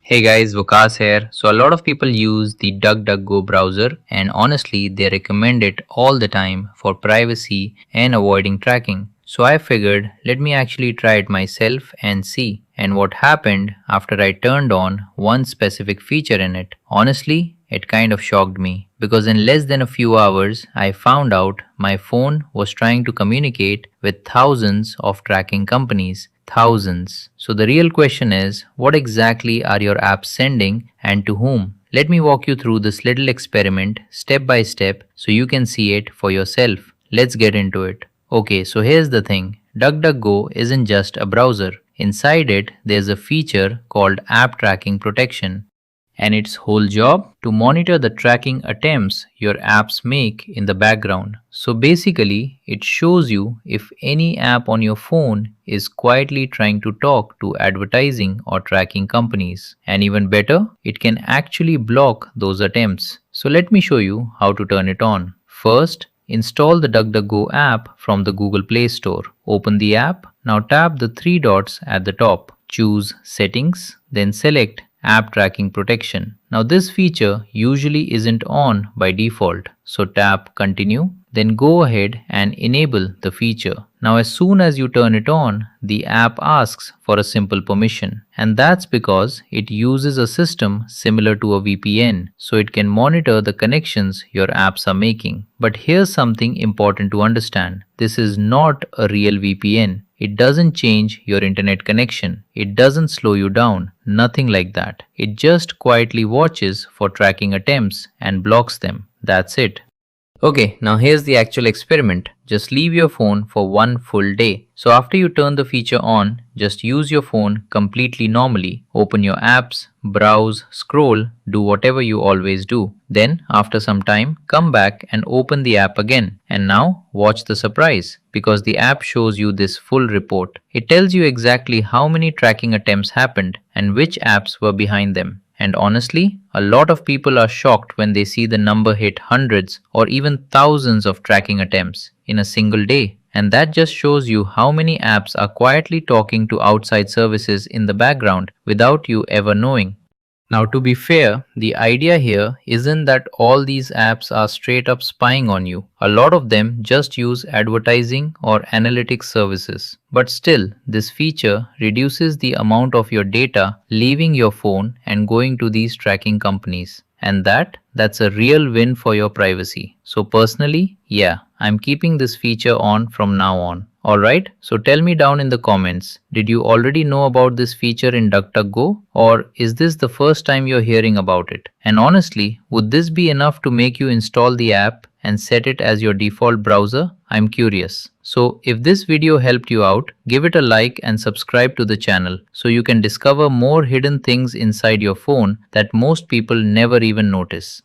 Hey guys, Vikas here. So a lot of people use the DuckDuckGo browser and honestly they recommend it all the time for privacy and avoiding tracking. So I figured let me actually try it myself and see. And what happened after I turned on one specific feature in it. Honestly, it kind of shocked me because in less than a few hours I found out my phone was trying to communicate with thousands of tracking companies. Thousands. So the real question is what exactly are your apps sending and to whom? Let me walk you through this little experiment step by step so you can see it for yourself. Let's get into it. Okay, so here's the thing. DuckDuckGo isn't just a browser. Inside it, there's a feature called App Tracking Protection and its whole job to monitor the tracking attempts your apps make in the background. So basically, it shows you if any app on your phone is quietly trying to talk to advertising or tracking companies. And even better, it can actually block those attempts. So let me show you how to turn it on. First, install the DuckDuckGo app from the Google Play Store. Open the app. Now tap the three dots at the top. Choose Settings, then select App Tracking Protection. Now this feature usually isn't on by default, so tap Continue, then go ahead and enable the feature. Now as soon as you turn it on, the app asks for a simple permission, and that's because it uses a system similar to a VPN, so it can monitor the connections your apps are making. But here's something important to understand. This is not a real VPN. It doesn't change your internet connection. It doesn't slow you down. Nothing like that. It just quietly watches for tracking attempts and blocks them. That's it. Okay, now here's the actual experiment. Just leave your phone for one full day. So after you turn the feature on, just use your phone completely normally. Open your apps, browse, scroll, do whatever you always do. Then, after some time, come back and open the app again. And now, watch the surprise because the app shows you this full report. It tells you exactly how many tracking attempts happened and which apps were behind them. And honestly, a lot of people are shocked when they see the number hit hundreds or even thousands of tracking attempts in a single day. And that just shows you how many apps are quietly talking to outside services in the background without you ever knowing. Now, to be fair, the idea here isn't that all these apps are straight up spying on you. A lot of them just use advertising or analytics services. But still, this feature reduces the amount of your data leaving your phone and going to these tracking companies. And that's a real win for your privacy. So personally, yeah, I'm keeping this feature on from now on. Alright, so tell me down in the comments, did you already know about this feature in DuckDuckGo or is this the first time you're hearing about it? And honestly, would this be enough to make you install the app and set it as your default browser? I'm curious. So if this video helped you out, give it a like and subscribe to the channel so you can discover more hidden things inside your phone that most people never even notice.